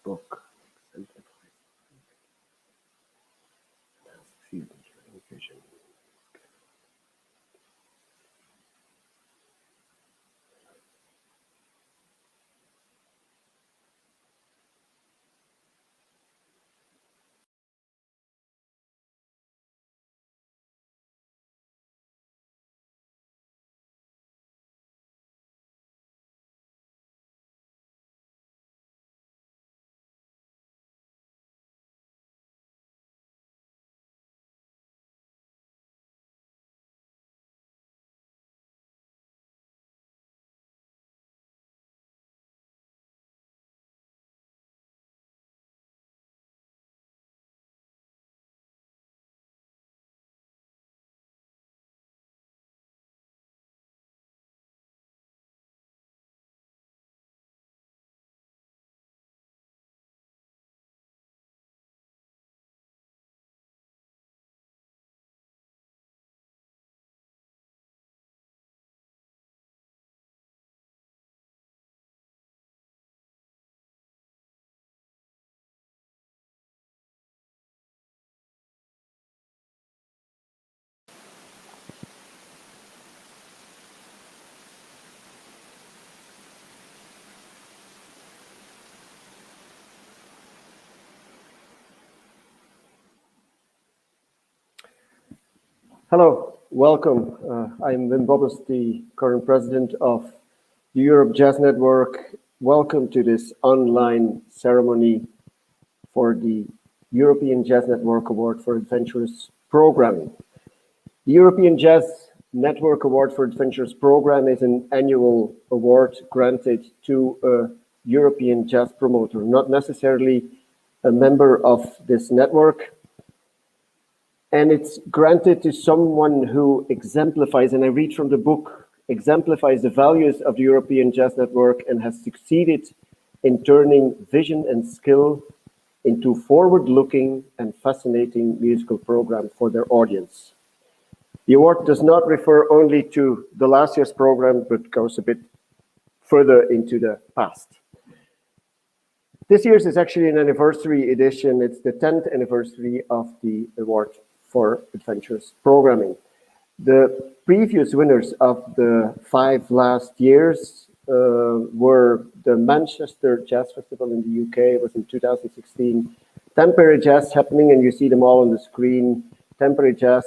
book. Hello, welcome. I'm Wim Wabbes, the current president of the Europe Jazz Network. Welcome to this online ceremony for the European Jazz Network Award for Adventurous Programming. The European Jazz Network Award for Adventurous Programming is an annual award granted to a European jazz promoter, not necessarily a member of this network. And it's granted to someone who exemplifies, and I read from the book, exemplifies the values of the European Jazz Network and has succeeded in turning vision and skill into forward-looking and fascinating musical program for their audience. The award does not refer only to the last year's program, but goes a bit further into the past. This year's is actually an anniversary edition. It's the 10th anniversary of the award for Adventurous Programming. The previous winners of the 5 last years were the Manchester Jazz Festival in the UK. It was in 2016. Tampere Jazz happening, and you see them all on the screen. Tampere Jazz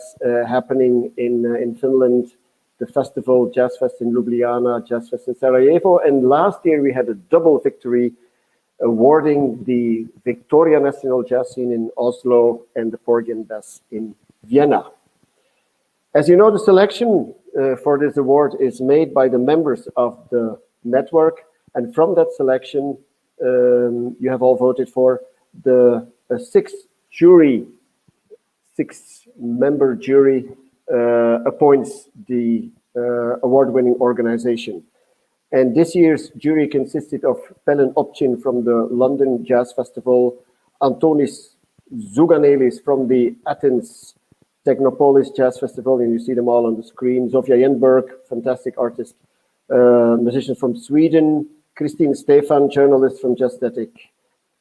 happening in Finland, the festival Jazzfest in Ljubljana, Jazzfest in Sarajevo, and last year we had a double victory awarding the Victoria National Jazz Scene in Oslo and the Porgienbess in Vienna. As you know, the selection for this award is made by the members of the network, and from that selection, you have all voted for the six-member jury appoints the award-winning organization. And this year's jury consisted of Pellen Opchin from the London Jazz Festival, Antonis Zouganelis from the Athens Technopolis Jazz Festival, and you see them all on the screen, Zofia Jenberg, fantastic artist, musician from Sweden, Christine Stefan, journalist from Jazzstatic,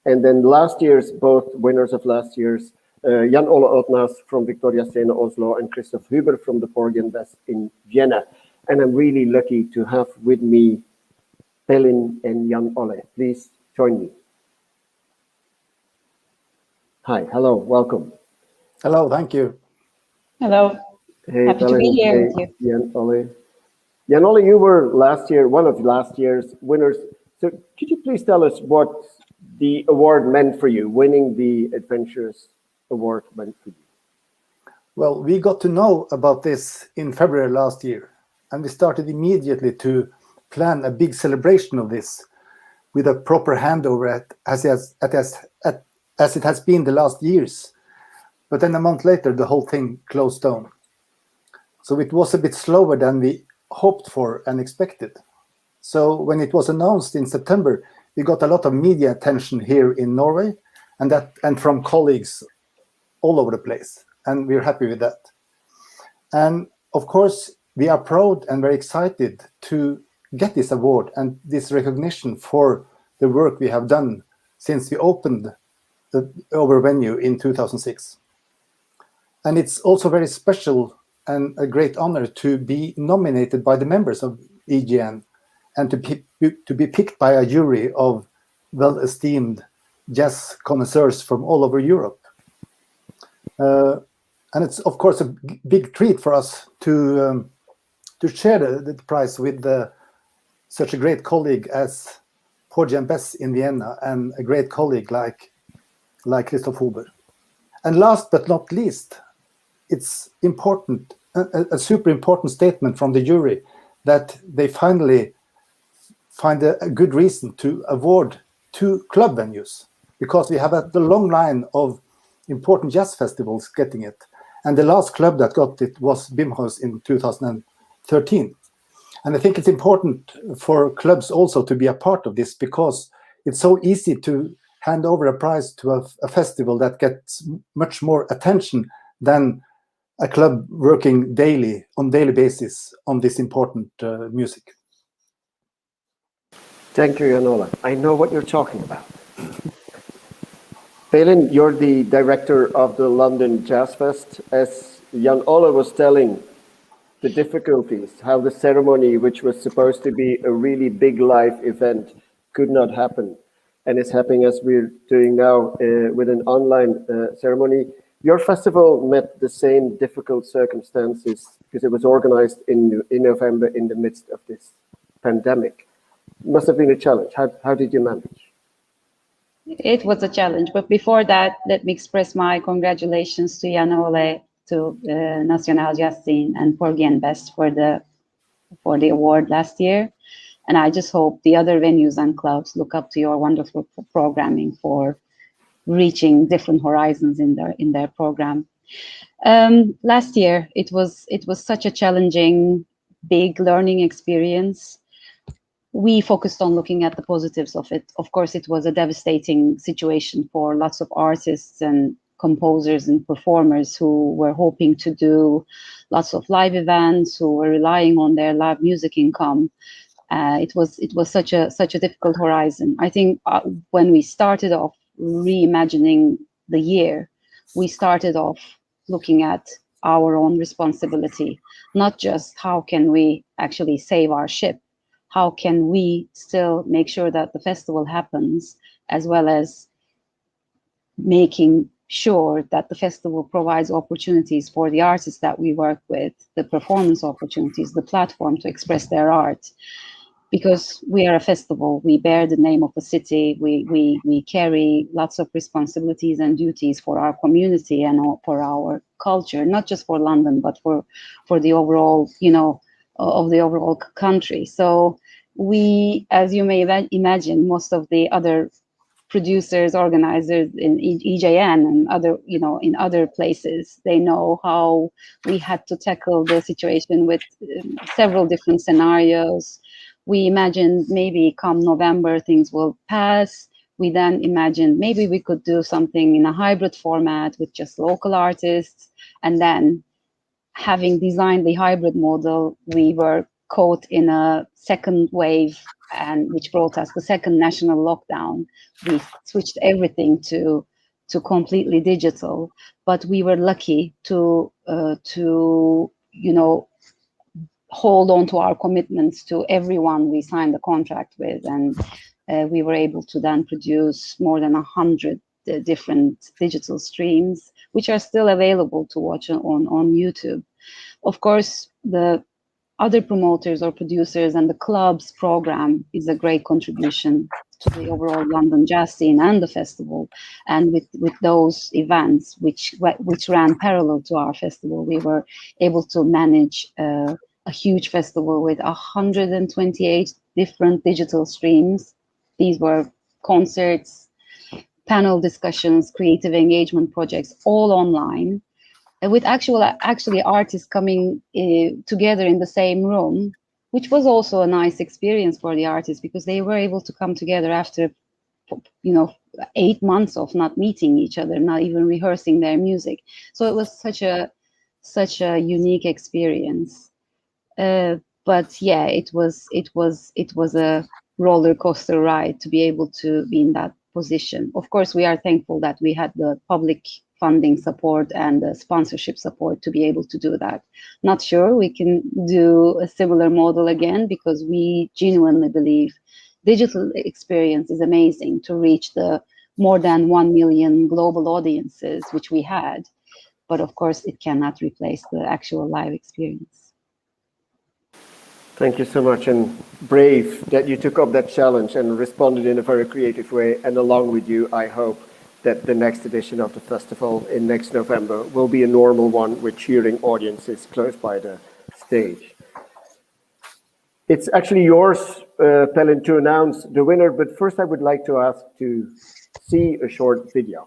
and then last year's, both winners of last year's, Jan Ole Otnas from Victoria Scene Oslo and Christoph Huber from the Porgienbess in Vienna. And I'm really lucky to have with me Pellen and Jan Ole. Please join me. Hi, hello, welcome. Hello, thank you. Hello, hey, happy Pellen, to be here hey, with you. Jan Ole. Jan Ole, you were last year, one of last year's winners. So could you please tell us what the award meant for you, winning the Adventurous Award meant for you? Well, we got to know about this in February last year, and we started immediately to plan a big celebration of this with a proper handover as it has been the last years. But then a month later, the whole thing closed down. So it was a bit slower than we hoped for and expected. So when it was announced in September, we got a lot of media attention here in Norway and from colleagues all over the place. And we're happy with that. And of course, we are proud and very excited to get this award and this recognition for the work we have done since we opened our venue in 2006. And it's also very special and a great honor to be nominated by the members of EJN and to be picked by a jury of well-esteemed jazz connoisseurs from all over Europe. And it's, of course, a big treat for us to share the prize with such a great colleague as Porgy and Bess in Vienna and a great colleague like Christoph Huber. And last but not least, it's important, a super important statement from the jury that they finally find a good reason to award 2 club venues, because we have the long line of important jazz festivals getting it. And the last club that got it was Bimhuis in 2013. And I think it's important for clubs also to be a part of this, because it's so easy to hand over a prize to a festival that gets much more attention than a club working on daily basis on this important music. Thank you, Jan-Ole. I know what you're talking about. Phelan, you're the director of the London Jazzfest. As Jan-Ole was telling, the difficulties, how the ceremony, which was supposed to be a really big live event, could not happen, and is happening as we're doing now with an online ceremony. Your festival met the same difficult circumstances because it was organized in November in the midst of this pandemic. It must have been a challenge. How did you manage? It was a challenge, but before that, let me express my congratulations to Jan-Ole, to National Jazz Scene, and Porgy and Bess for the award last year. And I just hope the other venues and clubs look up to your wonderful programming for reaching different horizons in their program. Last year, it was such a challenging, big learning experience. We focused on looking at the positives of it. Of course, it was a devastating situation for lots of artists and composers and performers who were hoping to do lots of live events, who were relying on their live music income. It was such a difficult horizon. I think when we started off reimagining the year, we started off looking at our own responsibility, not just how can we actually save our ship, how can we still make sure that the festival happens, as well as making sure that the festival provides opportunities for the artists that we work with, the performance opportunities, the platform to express their art. Because we are a festival, we bear the name of the city, we carry lots of responsibilities and duties for our community and for our culture, not just for London, but for the overall, of the overall country. So we, as you may imagine, most of the other producers, organizers in EJN and other, in other places, they know how we had to tackle the situation with several different scenarios. We imagined maybe come November, things will pass. We then imagined maybe we could do something in a hybrid format with just local artists. And then having designed the hybrid model, we were caught in a second wave, and which brought us the second national lockdown. We switched everything to completely digital, but we were lucky to hold on to our commitments to everyone we signed the contract with, and we were able to then produce more than 100 different digital streams, which are still available to watch on YouTube. Of course, the other promoters or producers and the club's program is a great contribution to the overall London jazz scene and the festival. And with those events, which ran parallel to our festival, we were able to manage a huge festival with 128 different digital streams. These were concerts, panel discussions, creative engagement projects, all online, with actually artists coming together in the same room, which was also a nice experience for the artists, because they were able to come together after 8 months of not meeting each other, not even rehearsing their music. So it was such a unique experience. But yeah, it was a roller coaster ride to be able to be in that position. Of course, we are thankful that we had the public funding support and the sponsorship support to be able to do that. Not sure we can do a similar model again, because we genuinely believe digital experience is amazing to reach the more than 1 million global audiences, which we had. But of course, it cannot replace the actual live experience. Thank you so much, and brave that you took up that challenge and responded in a very creative way. And along with you, I hope that the next edition of the festival in next November will be a normal one with cheering audiences close by the stage. It's actually yours, Pelin, to announce the winner, but first I would like to ask to see a short video.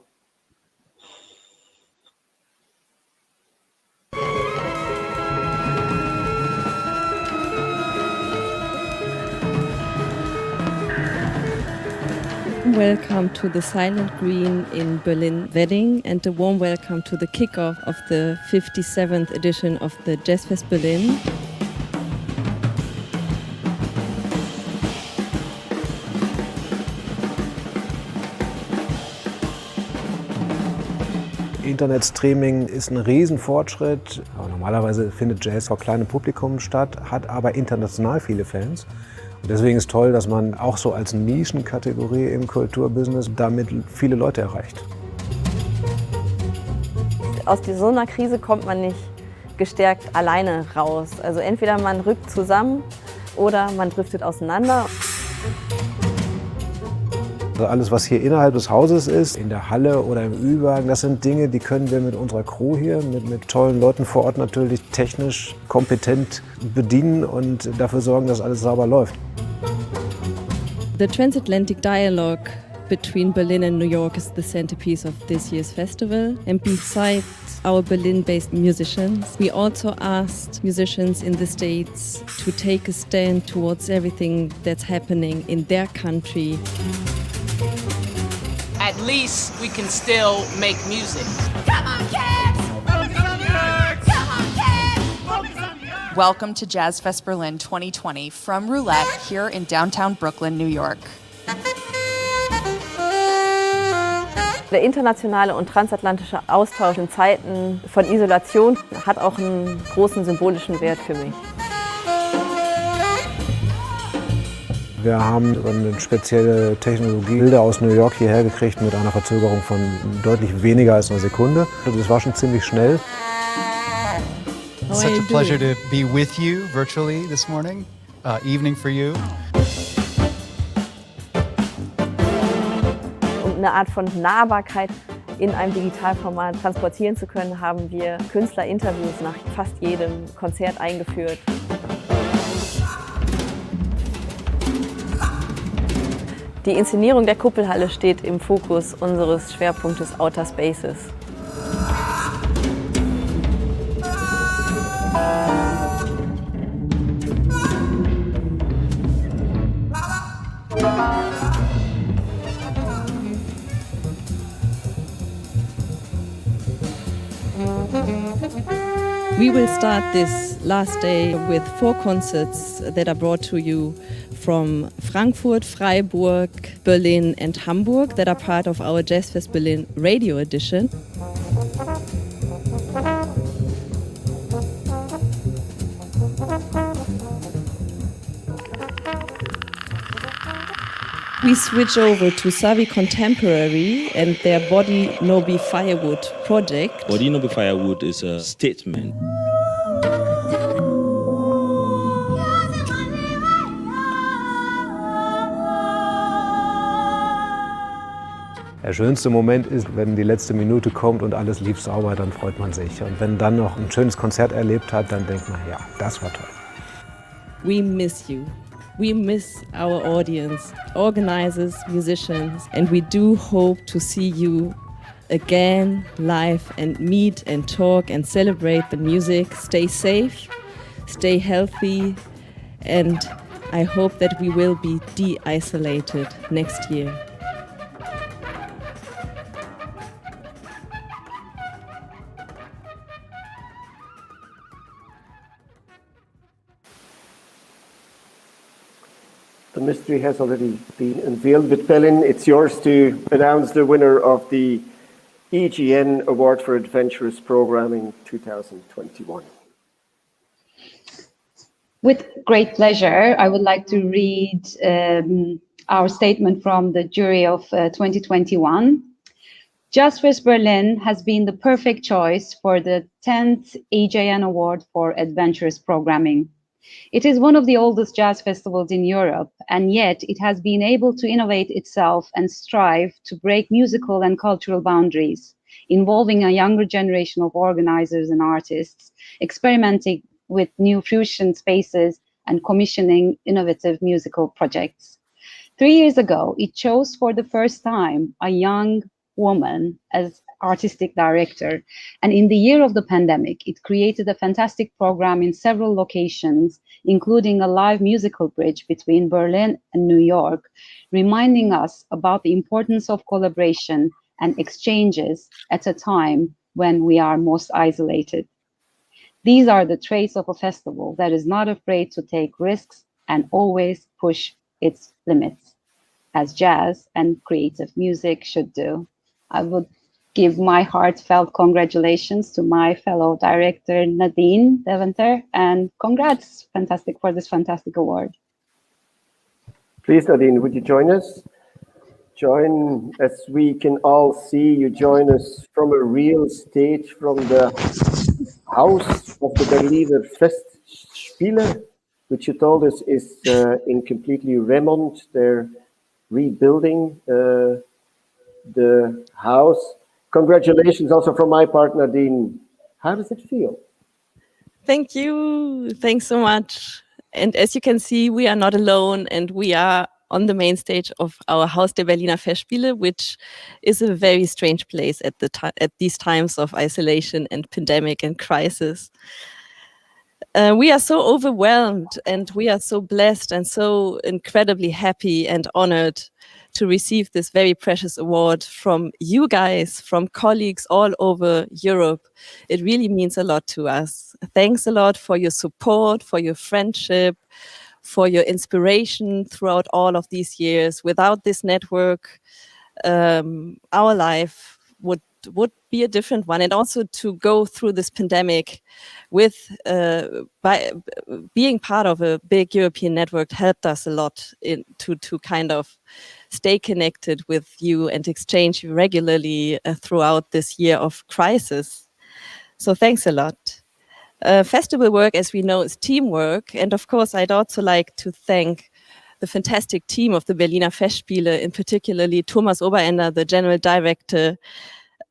Welcome to the Silent Green in Berlin Wedding, and a warm welcome to the kickoff of the 57th edition of the Jazzfest Berlin. Internetstreaming ist ein Riesenfortschritt. Normalerweise findet Jazz vor kleinem Publikum statt, hat aber international viele Fans. Und deswegen ist toll, dass man auch so als Nischenkategorie im Kulturbusiness damit viele Leute erreicht. Aus so einer Krise kommt man nicht gestärkt alleine raus. Also entweder man rückt zusammen oder man driftet auseinander. Also alles, was hier innerhalb des Hauses ist, in der Halle oder im Ü-Wagen, das sind Dinge, die können wir mit unserer Crew hier, mit tollen Leuten vor Ort natürlich technisch kompetent bedienen und dafür sorgen, dass alles sauber läuft. The transatlantic dialogue between Berlin and New York is the centerpiece of this year's festival. And besides our Berlin-based musicians, we also asked musicians in the States to take a stand towards everything that's happening in their country. At least we can still make music. Come on, kids! Focus on the arts! Come on, kids! Focus on the arts! Welcome to Jazzfest Berlin 2020 from Roulette here in downtown Brooklyn, New York. Der internationale und transatlantische Austausch in Zeiten von Isolation hat auch einen großen symbolischen Wert für mich. Wir haben eine spezielle Technologie, Bilder aus New York hierher gekriegt mit einer Verzögerung von deutlich weniger als einer Sekunde. Das war schon ziemlich schnell. It's such a pleasure to be with you virtually this morning, evening for you. Um eine Art von Nahbarkeit in einem Digitalformat transportieren zu können, haben wir Künstlerinterviews nach fast jedem Konzert eingeführt. Die Inszenierung der Kuppelhalle steht im Fokus unseres Schwerpunktes Outer Spaces. We will start this last day with 4 concerts that are brought to you from Frankfurt, Freiburg, Berlin and Hamburg that are part of our Jazzfest Berlin radio edition. We switch over to Savi Contemporary and their Body No Be Firewood project. Body No Be Firewood is a statement. Der schönste Moment ist, wenn die letzte Minute kommt und alles lief sauber, dann freut man sich. Und wenn dann noch ein schönes Konzert erlebt hat, dann denkt man, ja, das war toll. We miss you. We miss our audience, organizers, musicians, and we do hope to see you again live and meet and talk and celebrate the music. Stay safe, stay healthy, and I hope that we will be de-isolated next year. The mystery has already been unveiled, but Belin, it's yours to announce the winner of the EJN Award for Adventurous Programming 2021. With great pleasure, I would like to read our statement from the jury of 2021. Jazzfest Berlin has been the perfect choice for the 10th EJN Award for Adventurous Programming. It is one of the oldest jazz festivals in Europe, and yet it has been able to innovate itself and strive to break musical and cultural boundaries, involving a younger generation of organizers and artists, experimenting with new fusion spaces and commissioning innovative musical projects. 3 years ago, it chose for the first time a young woman as artistic director. And in the year of the pandemic, it created a fantastic program in several locations, including a live musical bridge between Berlin and New York, reminding us about the importance of collaboration and exchanges at a time when we are most isolated. These are the traits of a festival that is not afraid to take risks and always push its limits, as jazz and creative music should do. I would give my heartfelt congratulations to my fellow director, Nadine Deventer, and congrats, fantastic, for this fantastic award. Please, Nadine, would you join us? Join, as we can all see, you join us from a real stage, from the house of the Berliner Festspiele, which you told us is in completely remont. They're rebuilding the house. Congratulations also from my part, Nadine. How does it feel? Thank you. Thanks so much. And as you can see, we are not alone, and we are on the main stage of our Haus der Berliner Festspiele, which is a very strange place at these times of isolation and pandemic and crisis. We are so overwhelmed, and we are so blessed and so incredibly happy and honored to receive this very precious award from you guys, from colleagues all over Europe. It really means a lot to us. Thanks a lot for your support, for your friendship, for your inspiration throughout all of these years. Without this network, our life would be a different one. And also to go through this pandemic with by being part of a big European network helped us a lot to kind of stay connected with you and exchange regularly throughout this year of crisis. So thanks a lot. Festival work, as we know, is teamwork. And of course, I'd also like to thank the fantastic team of the Berliner Festspiele, in particularly Thomas Oberender, the general director,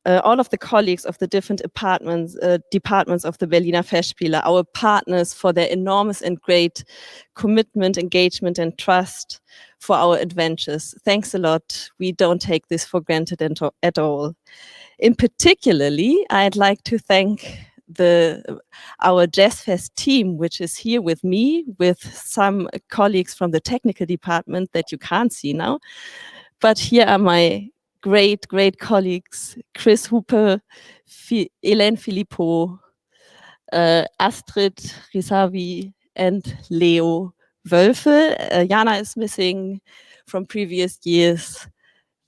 all of the colleagues of the different departments of the Berliner Festspiele, our partners, for their enormous and great commitment, engagement, and trust for our adventures. Thanks a lot. We don't take this for granted at all. In particularly, I'd like to thank our Jazzfest team, which is here with me, with some colleagues from the technical department that you can't see now. But here are my great colleagues: Chris Hooper, Hélène Philippot, Astrid Risavi, and Leo Wölfe. Jana is missing from previous years.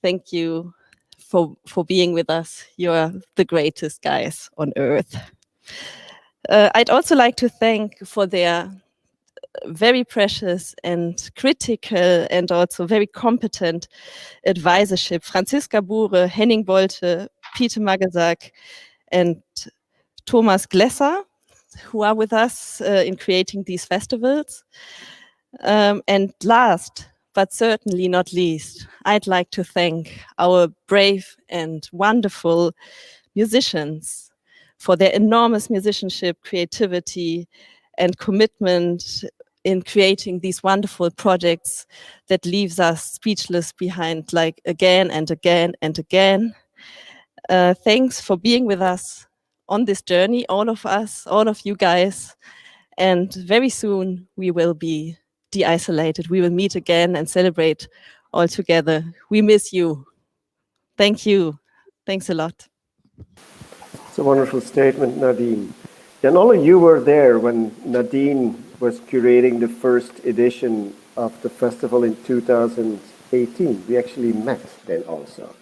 Thank you for being with us. You're the greatest guys on earth. I'd also like to thank for their very precious and critical and also very competent advisorship Franziska Bure, Henning Bolte, Peter Magasak, and Thomas Glesser, who are with us in creating these festivals. And last, but certainly not least, I'd like to thank our brave and wonderful musicians for their enormous musicianship, creativity, and commitment in creating these wonderful projects that leaves us speechless behind, like again and again and again. Thanks for being with us on this journey, all of us, all of you guys. And very soon we will be de-isolated. We will meet again and celebrate all together. We miss you. Thank you. Thanks a lot. It's a wonderful statement, Nadine. And all of you were there when Nadine was curating the first edition of the festival in 2018. We actually met then also.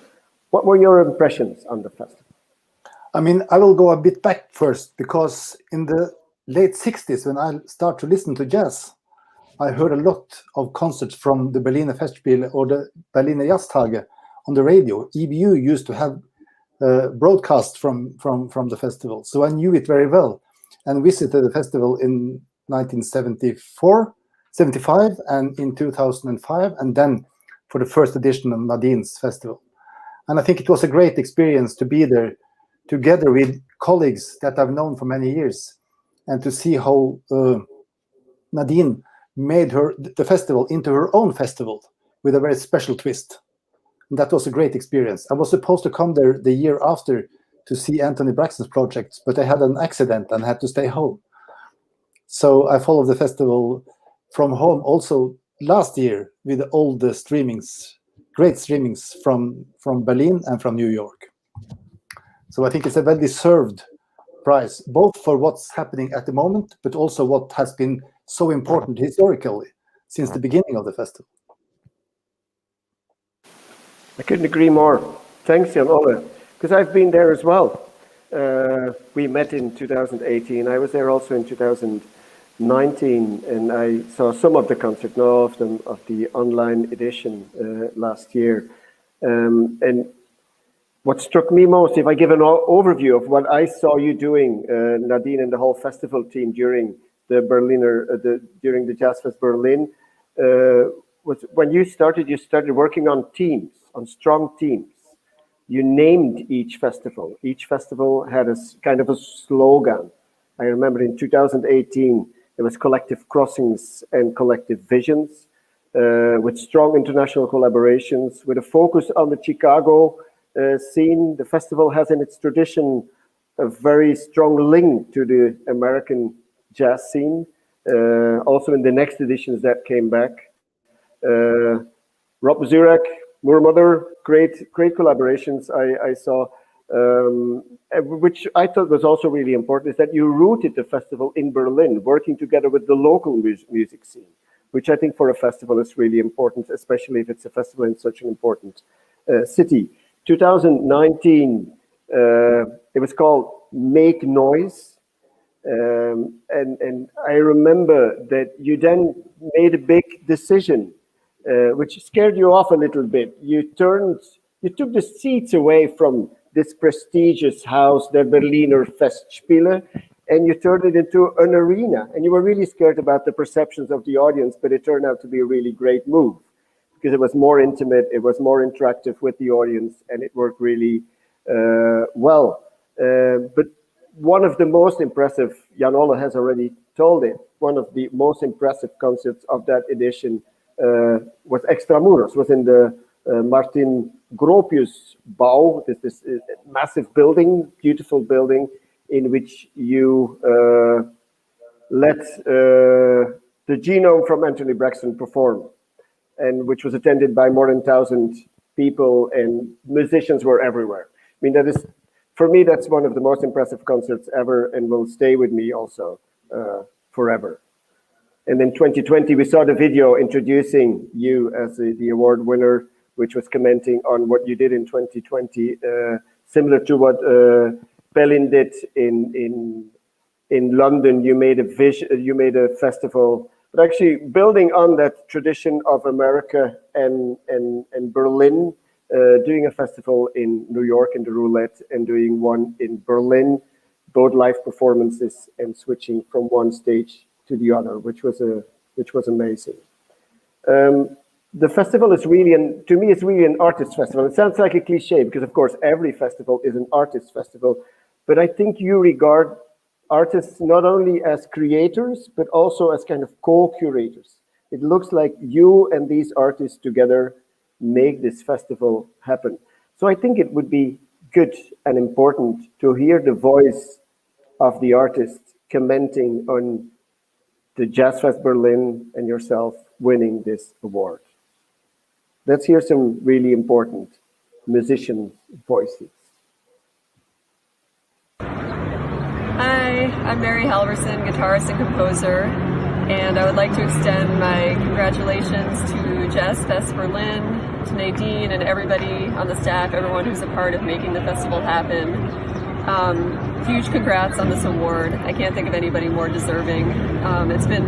What were your impressions on the festival? I mean, I will go a bit back first, because in the late 60s, when I started to listen to jazz, I heard a lot of concerts from the Berliner Festspiele or the Berliner Jazztage on the radio. EBU used to have broadcasts from the festival, so I knew it very well, and visited the festival in 1974, 75, and in 2005, and then for the first edition of Nadine's festival. And I think it was a great experience to be there together with colleagues that I've known for many years, and to see how Nadine made the festival into her own festival with a very special twist. And that was a great experience. I was supposed to come there the year after to see Anthony Braxton's projects, but I had an accident and had to stay home. So I followed the festival from home also last year with all the streamings, great streamings from Berlin and from New York. So I think it's a well-deserved prize, both for what's happening at the moment, but also what has been so important historically since the beginning of the festival. I couldn't agree more. Thanks, Jan-Ole, because I've been there as well. We met in 2018. I was there also in 2019, and I saw some of the concerts, not all of them, of the online edition last year. And what struck me most, if I give an overview of what I saw you doing, Nadine and the whole festival team during the during the Jazzfest Berlin, was when you started working on teams, on strong teams. You named each festival. Each festival had a kind of a slogan. I remember in 2018, it was Collective Crossings and Collective Visions, with strong international collaborations, with a focus on the Chicago scene. The festival has in its tradition a very strong link to the American jazz scene. Also in the next editions that came back. Rob Zurek, Moormother, great collaborations I saw, which I thought was also really important, is that you rooted the festival in Berlin, working together with the local music scene, which I think for a festival is really important, especially if it's a festival in such an important city. 2019, it was called Make Noise. And I remember that you then made a big decision, which scared you off a little bit. You took the seats away from this prestigious house, the Berliner Festspiele, and you turned it into an arena. And you were really scared about the perceptions of the audience, but it turned out to be a really great move, because it was more intimate, it was more interactive with the audience, and it worked really well. But one of the most impressive, Jan-Ole has already told it, one of the most impressive concerts of that edition was Extramuros, was in the Martin Gropius Bau, this massive building, beautiful building, in which you let the Genome from Anthony Braxton perform, and which was attended by more than 1,000 people, and musicians were everywhere. I mean, that is, for me, that's one of the most impressive concerts ever, and will stay with me also forever. And in 2020, we saw the video introducing you as the award winner, which was commenting on what you did in 2020, similar to what Pelin did in London. You made a festival, but actually building on that tradition of America and Berlin, doing a festival in New York in the Roulette, and doing one in Berlin, both live performances, and switching from one stage to the other, which was amazing. The festival is really, to me, it's really an artist festival. It sounds like a cliche, because of course every festival is an artist festival, but I think you regard artists not only as creators, but also as kind of co-curators. It looks like you and these artists together make this festival happen. So I think it would be good and important to hear the voice of the artists commenting on the Jazzfest Berlin and yourself winning this award. Let's hear some really important musician voices. Hi, I'm Mary Halverson, guitarist and composer, And I would like to extend my congratulations to Jazzfest Berlin, to Nadine and everybody on the staff, everyone who's a part of making the festival happen. Huge congrats on this award. I can't think of anybody more deserving. It's been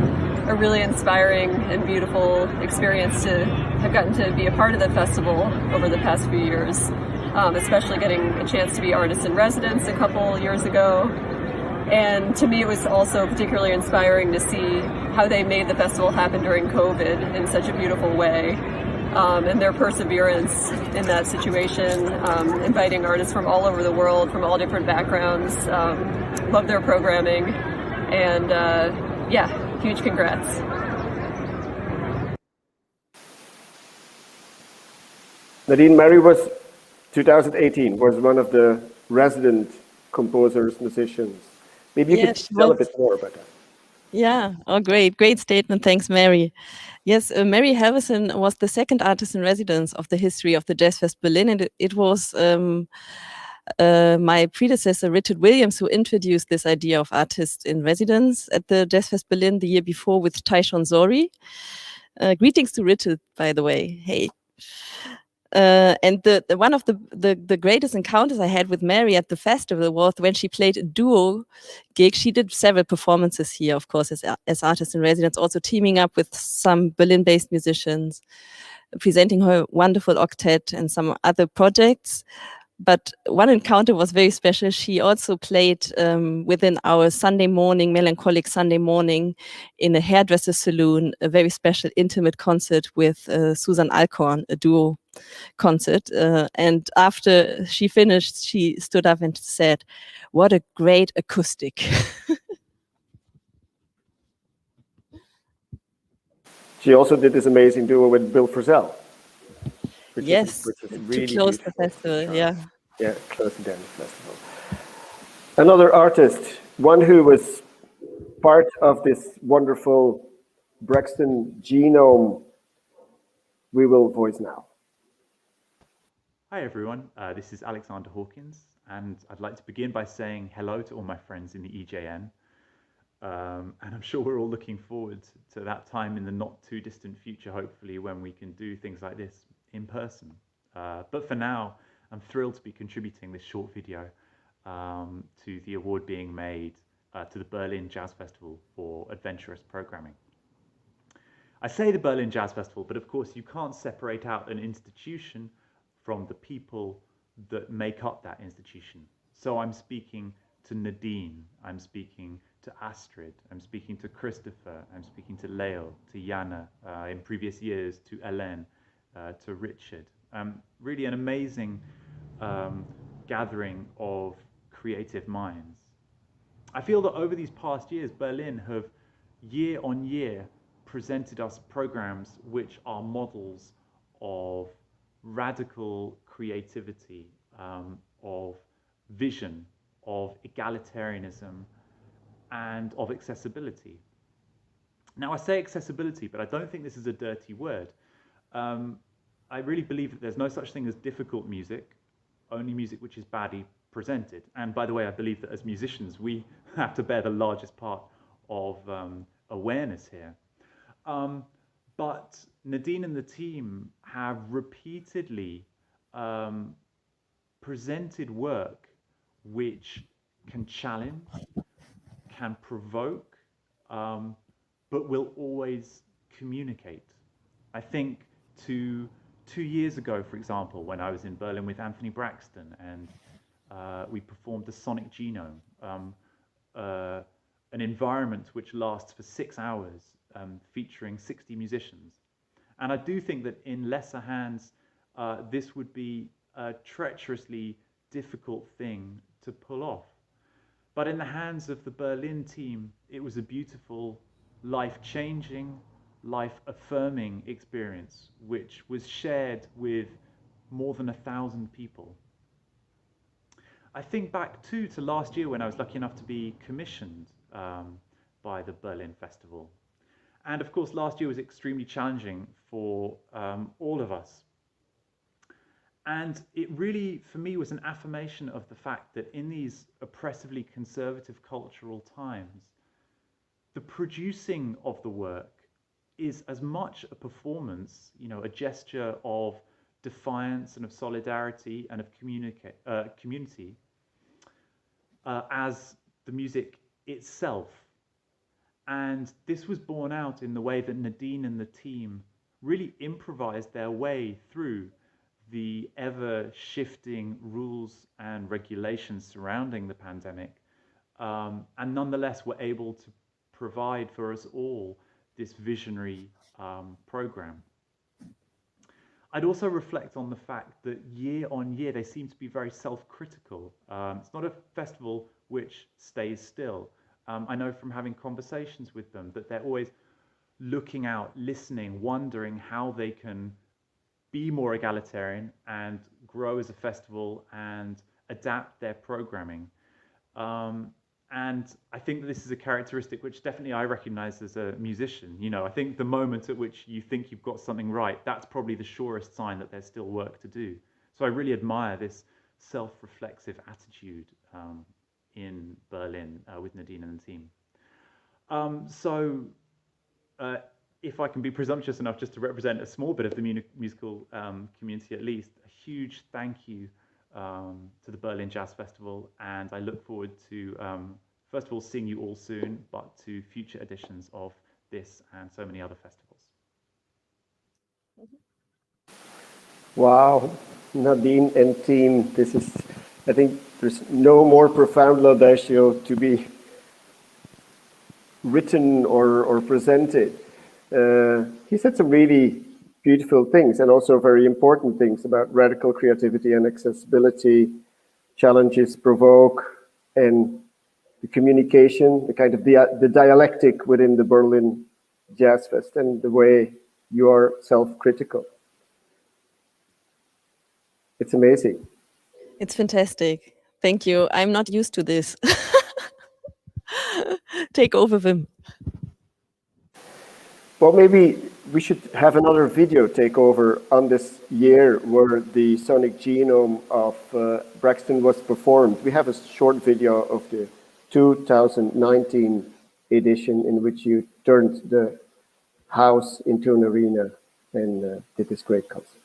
a really inspiring and beautiful experience to have gotten to be a part of the festival over the past few years, especially getting a chance to be artist in residence a couple years ago. And to me, it was also particularly inspiring to see how they made the festival happen during COVID in such a beautiful way, and their perseverance in that situation, inviting artists from all over the world, from all different backgrounds. Love their programming, and yeah, huge congrats. Nadine, Mary was 2018 was one of the resident composers, musicians. Maybe you could tell a bit more about that. Yeah, oh great statement, thanks Mary. Yes, Mary Halverson was the second artist in residence of the history of the Jazzfest Berlin, and it was my predecessor Richard Williams who introduced this idea of artist in residence at the Jazzfest Berlin the year before with Taishon Zori. Greetings to Richard, by the way. Hey. And the one of the greatest encounters I had with Mary at the festival was when she played a duo gig. She did several performances here, of course, as artist in residence, also teaming up with some Berlin-based musicians, presenting her wonderful octet and some other projects. But one encounter was very special. She also played within our Sunday morning, melancholic Sunday morning, in a hairdresser saloon, a very special intimate concert with Susan Alcorn, a duo concert. And after she finished, she stood up and said, "What a great acoustic." She also did this amazing duo with Bill Frisell. Which yes, is really to close beautiful. the festival, yeah. Yeah, closing down the festival. Another artist, one who was part of this wonderful Brixton genome, we will voice now. Hi everyone, this is Alexander Hawkins, and I'd like to begin by saying hello to all my friends in the EJN. And I'm sure we're all looking forward to that time in the not too distant future, hopefully, when we can do things like this in person. But for now, I'm thrilled to be contributing this short video to the award being made to the Berlin Jazz Festival for Adventurous Programming. I say the Berlin Jazz Festival, but of course you can't separate out an institution from the people that make up that institution. So I'm speaking to Nadine, I'm speaking to Astrid, I'm speaking to Christopher, I'm speaking to Leo, to Jana, in previous years to Hélène, to Richard. Really an amazing gathering of creative minds. I feel that over these past years, Berlin have year on year presented us programs which are models of radical creativity, of vision, of egalitarianism, and of accessibility. Now, I say accessibility, but I don't think this is a dirty word. I really believe that there's no such thing as difficult music, only music which is badly presented. And by the way, I believe that as musicians, we have to bear the largest part of awareness here. But Nadine and the team have repeatedly presented work which can challenge, can provoke, but will always communicate. I think to 2 years ago, for example, when I was in Berlin with Anthony Braxton and we performed the Sonic Genome, an environment which lasts for 6 hours, featuring 60 musicians. And I do think that in lesser hands, this would be a treacherously difficult thing to pull off. But in the hands of the Berlin team, it was a beautiful, life-changing, life-affirming experience, which was shared with more than 1,000 people. I think back too to last year when I was lucky enough to be commissioned by the Berlin Festival. And of course, last year was extremely challenging for all of us. And it really, for me, was an affirmation of the fact that in these oppressively conservative cultural times, the producing of the work is as much a performance, a gesture of defiance and of solidarity and of community as the music itself. And this was borne out in the way that Nadine and the team really improvised their way through the ever-shifting rules and regulations surrounding the pandemic, and nonetheless were able to provide for us all this visionary program. I'd also reflect on the fact that year on year they seem to be very self-critical. It's not a festival which stays still. I know from having conversations with them that they're always looking out, listening, wondering how they can be more egalitarian and grow as a festival and adapt their programming. And I think that this is a characteristic which definitely I recognize as a musician. I think the moment at which you think you've got something right, that's probably the surest sign that there's still work to do. So I really admire this self-reflexive attitude in Berlin with Nadine and the team. If I can be presumptuous enough just to represent a small bit of the musical community at least, a huge thank you to the Berlin Jazz Festival, and I look forward to, first of all, seeing you all soon, but to future editions of this and so many other festivals. Wow, Nadine and team, this is, I think there's no more profound laudatio to be written or presented. He said some really beautiful things and also very important things about radical creativity and accessibility, challenges provoke, and the communication, the kind of the dialectic within the Berlin Jazz Fest and the way you are self-critical. It's amazing. It's fantastic. Thank you. I'm not used to this. Take over, Wim. Well, maybe we should have another video takeover on this year where the sonic genome of Braxton was performed. We have a short video of the 2019 edition in which you turned the house into an arena and did this great concert.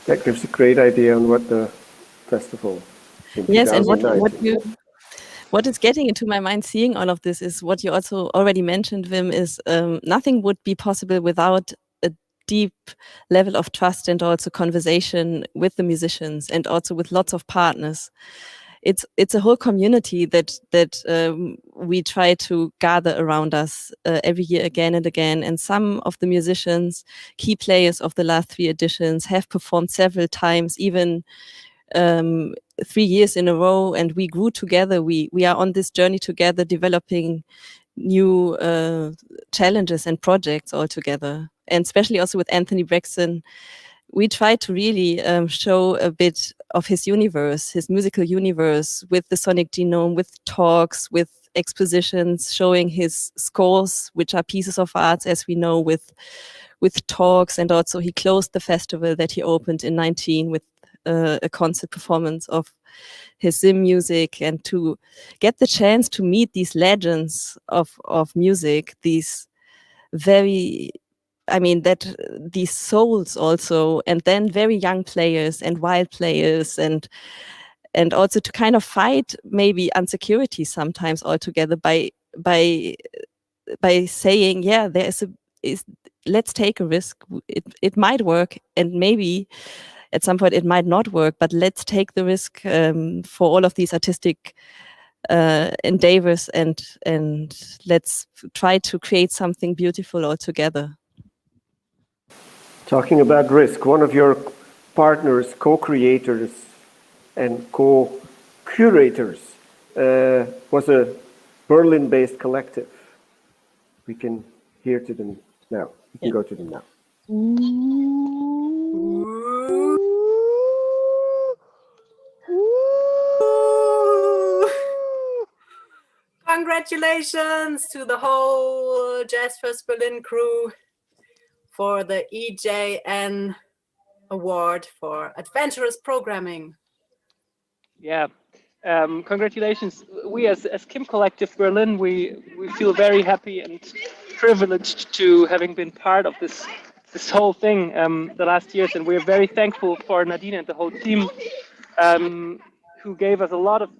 That gives a great idea on what the festival in Yes, and 2019. what is getting into my mind seeing all of this is what you also already mentioned, Wim, is nothing would be possible without a deep level of trust and also conversation with the musicians and also with lots of partners. it's a whole community that we try to gather around us every year again and again. And some of the musicians, key players of the last 3 editions, have performed several times, even 3 years in a row, and we grew together. We are on this journey together, developing new challenges and projects all together. And especially also with Anthony Braxton, we try to really show a bit of his universe, his musical universe, with the Sonic Genome, with talks, with expositions, showing his scores, which are pieces of art, as we know, with talks. And also he closed the festival that he opened in 2019 with a concert performance of his Zim music, and to get the chance to meet these legends of music, these very, these souls also, and then very young players and wild players, and also to kind of fight maybe insecurity sometimes altogether by saying, yeah, let's take a risk. It might work, and maybe at some point it might not work, but let's take the risk for all of these artistic endeavors, and let's try to create something beautiful all together. Talking about risk, one of your partners, co-creators and co-curators was a Berlin-based collective. We can hear to them now. We can go to them now. Congratulations to the whole Jazzfest Berlin crew for the EJN Award for Adventurous Programming. Yeah, congratulations. We as Kim Collective Berlin, we feel very happy and privileged to having been part of this whole thing the last years, and we're very thankful for Nadine and the whole team who gave us a lot of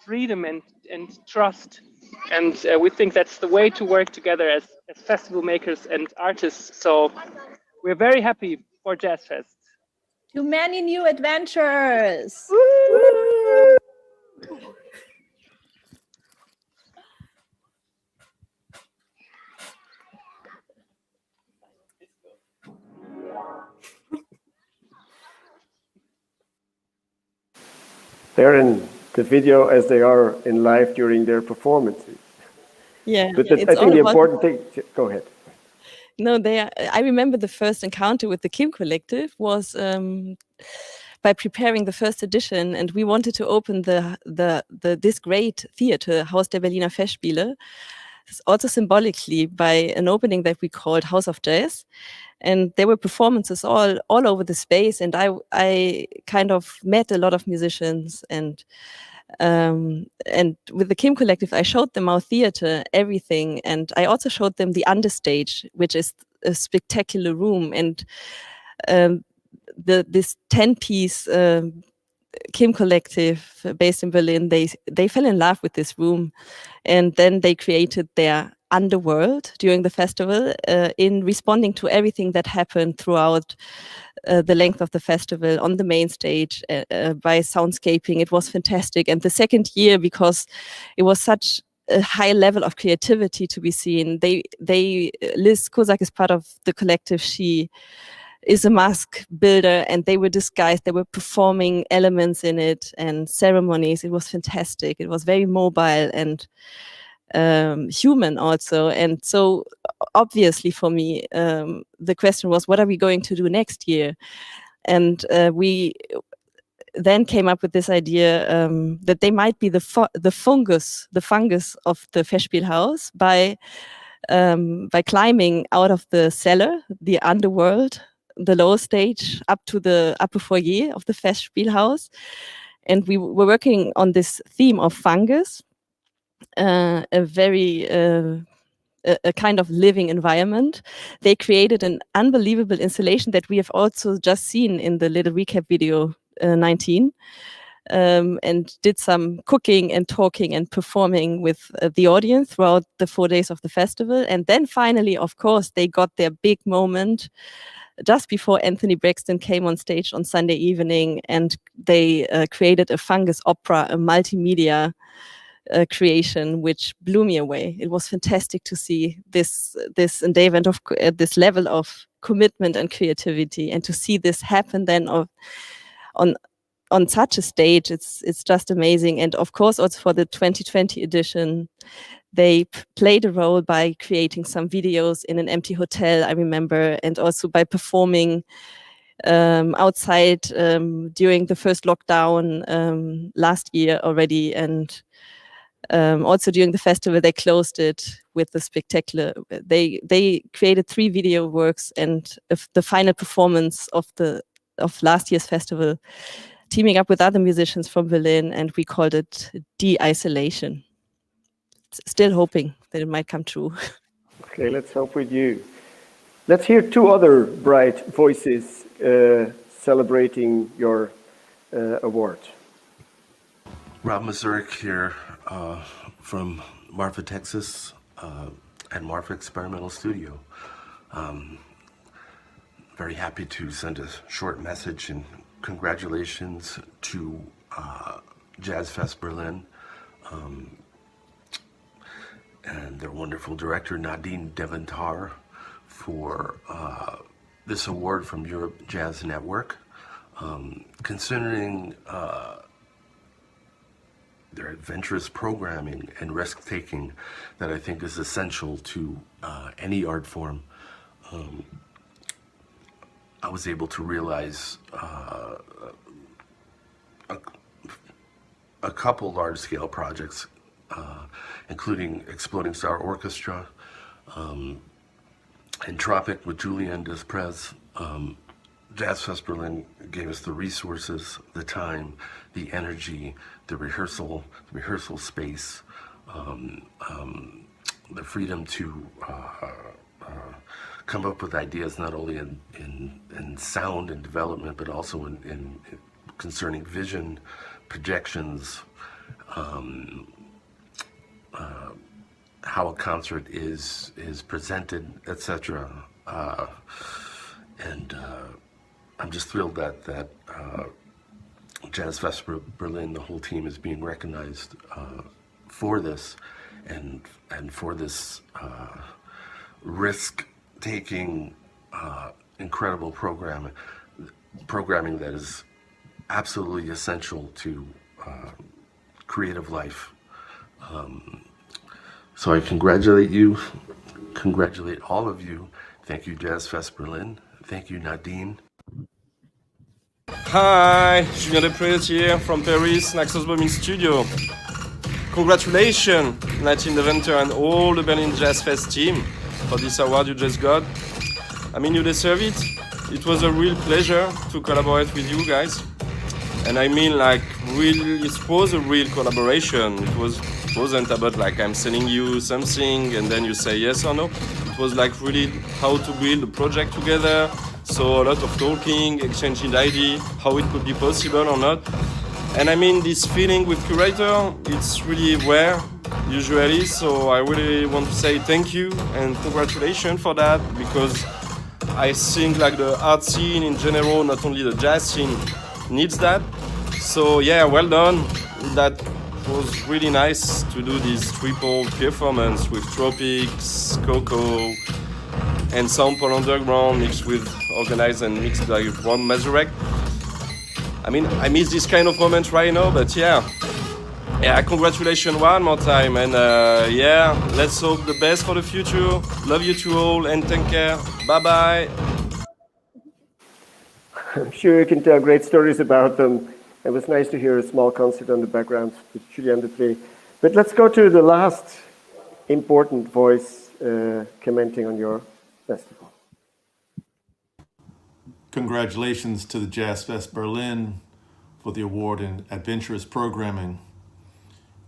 freedom and trust, and we think that's the way to work together as festival makers and artists. So we're very happy for Jazzfest. To many new adventures. Woo! They're in the video as they are in live during their performances. Yeah, but I think the important thing. Go ahead. No, I remember the first encounter with the Kim Collective was by preparing the first edition, and we wanted to open this great theater, Haus der Berliner Festspiele, also symbolically by an opening that we called House of Jazz. And there were performances all over the space, and I kind of met a lot of musicians, and with the Kim Collective, I showed them our theater, everything, and I also showed them the understage, which is a spectacular room, and this 10-piece Kim Collective based in Berlin, they fell in love with this room, and then they created their underworld during the festival in responding to everything that happened throughout the length of the festival on the main stage by soundscaping. It was fantastic. And the second year, because it was such a high level of creativity to be seen, Liz Kozak is part of the collective. She is a mask builder, and they were disguised. They were performing elements in it and ceremonies. It was fantastic. It was very mobile and human also. And so obviously for me, the question was, what are we going to do next year? And we then came up with this idea that they might be the fungus of the Festspielhaus by climbing out of the cellar, the underworld, the lower stage, up to the upper foyer of the Festspielhaus. And we were working on this theme of fungus, a very a kind of living environment. They created an unbelievable installation that we have also just seen in the little recap video 19, and did some cooking and talking and performing with the audience throughout the 4 days of the festival. And then finally, of course, they got their big moment just before Anthony Braxton came on stage on Sunday evening, and they created a fungus opera, a multimedia creation, which blew me away. It was fantastic to see this endeavor and this level of commitment and creativity, and to see this happen then on such a stage. It's just amazing. And of course, also for the 2020 edition, they played a role by creating some videos in an empty hotel, I remember, and also by performing outside during the first lockdown last year already. And also during the festival, they closed it with the spectacular. They created 3 video works, and the final performance of last year's festival, teaming up with other musicians from Berlin, and we called it De-Isolation. Still hoping that it might come true. Okay, let's hope with you. Let's hear 2 other bright voices celebrating your award. Rob Mazurek here from Marfa, Texas, at Marfa Experimental Studio. Very happy to send a short message and congratulations to Jazzfest Berlin and their wonderful director Nadine Deventar for this award from Europe Jazz Network. Considering their adventurous programming and risk-taking that I think is essential to any art form, I was able to realize a couple large-scale projects, including Exploding Star Orchestra, and Tropic with Julien Desprez. Jazzfest Berlin gave us the resources, the time, the energy, the rehearsal space, the freedom to come up with ideas not only in sound and development, but also in concerning vision, projections, how a concert is presented, etc. And I'm just thrilled that Jazzfest Berlin, the whole team, is being recognized for this and for this risk-taking, incredible programming that is absolutely essential to creative life. So I congratulate you, congratulate all of you. Thank you, Jazzfest Berlin. Thank you, Nadine. Hi, Julien Desprez here from Paris, Naxos Bombing Studio. Congratulations, Nadine Deventar and all the Berlin Jazz Fest team for this award you just got. I mean, you deserve it. It was a real pleasure to collaborate with you guys. And I mean, like, it was a real collaboration. It wasn't about like I'm sending you something and then you say yes or no. It was like really how to build a project together. So a lot of talking, exchanging ideas, how it could be possible or not. And I mean, this feeling with Curator, it's really rare usually. So I really want to say thank you and congratulations for that, because I think like the art scene in general, not only the jazz scene, needs that. So yeah, well done. That was really nice to do this triple performance with Tropics, Coco, and Sample Underground mixed with organized and mixed by Rob Mazurek. I mean, I miss this kind of moment right now, but yeah, congratulations one more time, and yeah, let's hope the best for the future. Love you two all, and take care. Bye bye. I'm sure you can tell great stories about them. It was nice to hear a small concert on the background with Julien Desprez. But let's go to the last important voice commenting on your festival. Congratulations to the Jazzfest Berlin for the award in Adventurous Programming.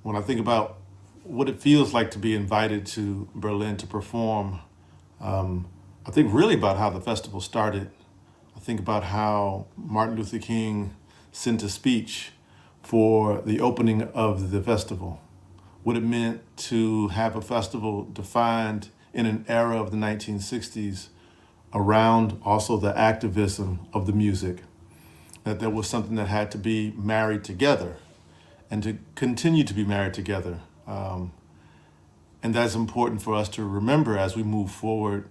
When I think about what it feels like to be invited to Berlin to perform, I think really about how the festival started. I think about how Martin Luther King sent a speech for the opening of the festival. What it meant to have a festival defined in an era of the 1960s around also the activism of the music, that there was something that had to be married together and to continue to be married together. And that's important for us to remember as we move forward,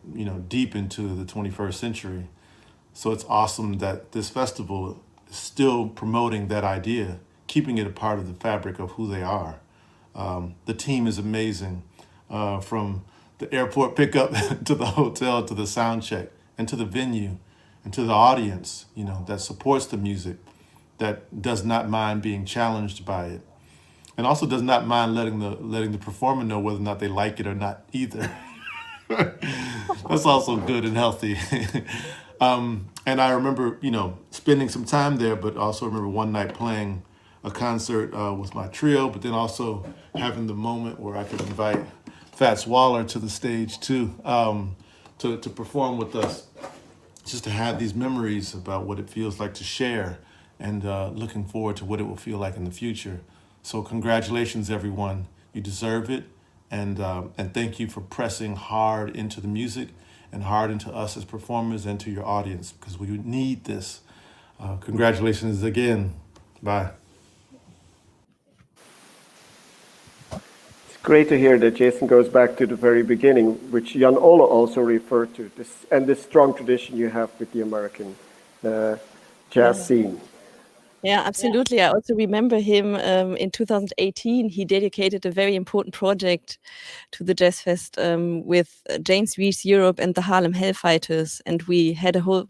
deep into the 21st century. So it's awesome that this festival is still promoting that idea, keeping it a part of the fabric of who they are. The team is amazing, from the airport pickup to the hotel, to the sound check, and to the venue, and to the audience, that supports the music, that does not mind being challenged by it, and also does not mind letting the performer know whether or not they like it or not either. That's also good and healthy. And I remember, spending some time there, but also remember one night playing a concert with my trio, but then also having the moment where I could invite Fats Waller to the stage too, to perform with us, just to have these memories about what it feels like to share, and looking forward to what it will feel like in the future. So congratulations, everyone. You deserve it. And thank you for pressing hard into the music and hard into us as performers and to your audience, because we need this. Congratulations again. Bye. It's great to hear that Jason goes back to the very beginning, which Jan Ole also referred to, this strong tradition you have with the American jazz scene. Yeah, absolutely. I also remember him in 2018. He dedicated a very important project to the Jazzfest with James Reese Europe and the Harlem Hellfighters, and we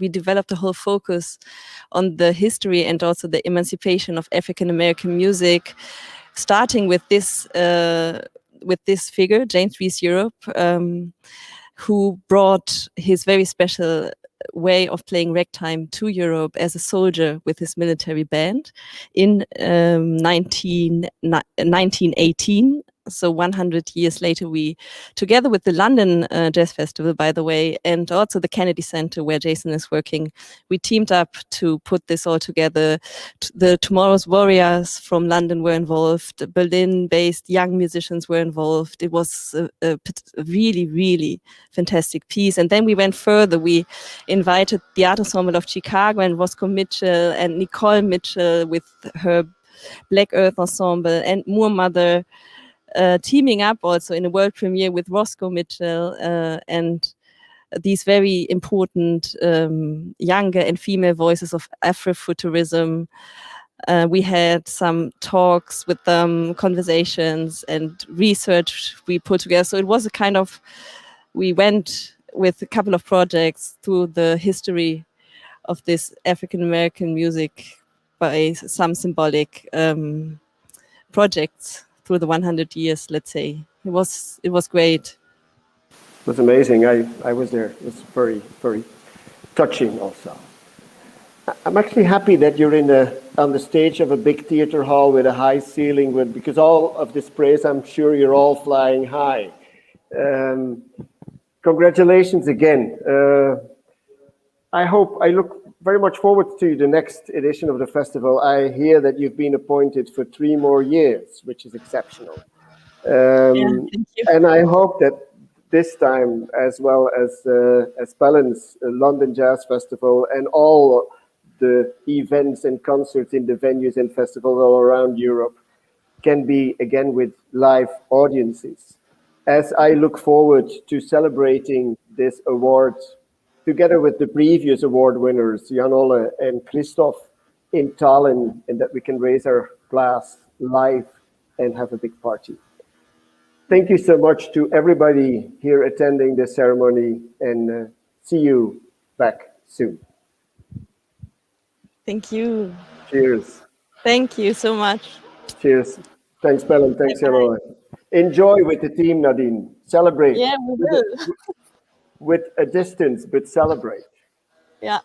developed a whole focus on the history and also the emancipation of African American music, starting with this figure, James Reese Europe, who brought his very special way of playing ragtime to Europe as a soldier with his military band in 1918. So 100 years later, we, together with the London Jazz Festival, by the way, and also the Kennedy Center where Jason is working, we teamed up to put this all together. The Tomorrow's Warriors from London were involved. Berlin-based young musicians were involved. It was a really, really fantastic piece. And then we went further. We invited the Art Ensemble of Chicago and Roscoe Mitchell and Nicole Mitchell with her Black Earth Ensemble and Moor Mother, teaming up also in a world premiere with Roscoe Mitchell and these very important younger and female voices of Afrofuturism. We had some talks with them, conversations and research we put together. So it was a kind of, we went with a couple of projects through the history of this African American music by some symbolic projects through the 100 years, let's say. It was great. It was amazing. I was there. It was very, very touching also. I'm actually happy that you're on the stage of a big theater hall with a high ceiling, because all of this praise, I'm sure you're all flying high. Congratulations again. I look very much forward to the next edition of the festival. I hear that you've been appointed for 3 more years, which is exceptional. Thank you. And I hope that this time, as well as Belin's London Jazz Festival and all the events and concerts in the venues and festivals all around Europe, can be again with live audiences. As I look forward to celebrating this award together with the previous award winners, Jan Ole and Christoph in Tallinn, and that we can raise our glass live and have a big party. Thank you so much to everybody here attending the ceremony, and see you back soon. Thank you. Cheers. Thank you so much. Cheers. Thanks, Belin. Thanks, Jan Ole. Enjoy with the team, Nadine. Celebrate. Yeah, we will. With a distance, but celebrate. Yeah.